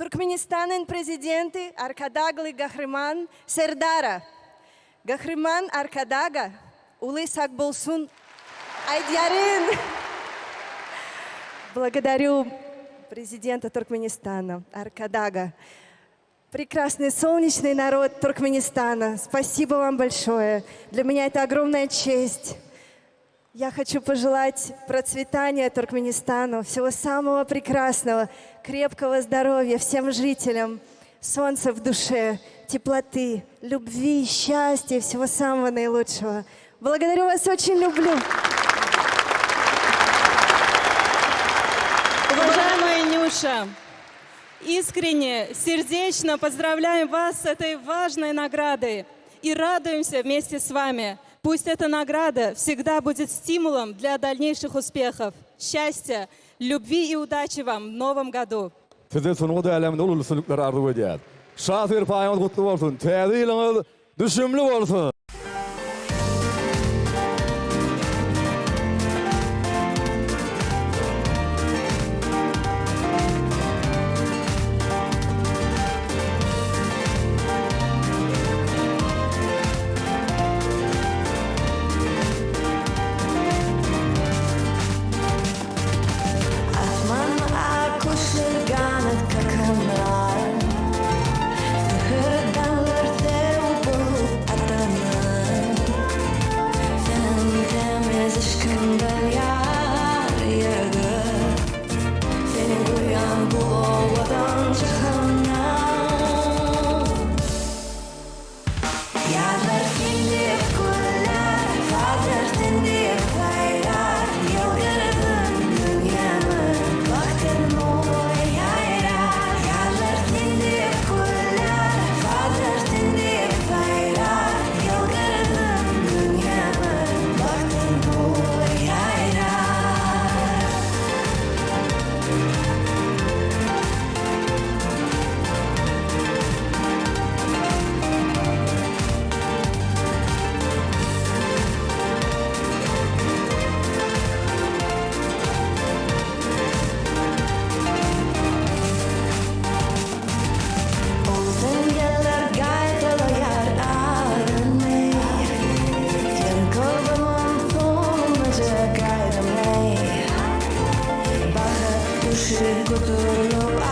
Turkmenistan'ın prezidenti Arkadaglı Gahriman Serdara. Gahriman Arkadaga. Улы сак болсун. Айдярин. Благодарю президента Туркменистана Arkadaga. Прекрасный солнечный народ Туркменистана. Спасибо вам большое. Для меня это огромная честь. Я хочу пожелать процветания Туркменистану, всего самого прекрасного, крепкого здоровья всем жителям, солнца в душе, теплоты, любви, счастья, всего самого наилучшего. Благодарю вас, очень люблю. Уважаемая Нюша, искренне, сердечно поздравляем вас с этой важной наградой и радуемся вместе с вами. Пусть эта награда всегда будет стимулом для дальнейших успехов, счастья, любви и удачи вам в новом году. Size sunuğu değerlemde olursunlukları arzu ediyat. Şafir payımız kutlu olsun. Teziliniz düşümlü olsun. Good